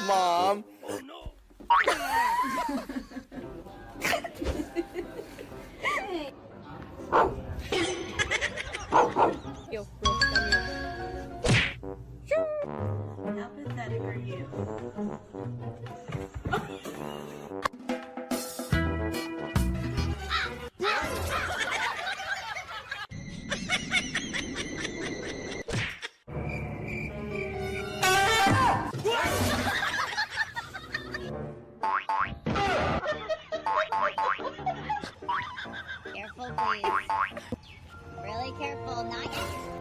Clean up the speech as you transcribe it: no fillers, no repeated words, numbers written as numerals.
Mom. Oh no. Yo, How pathetic are you? Careful, please. Really careful, not yet.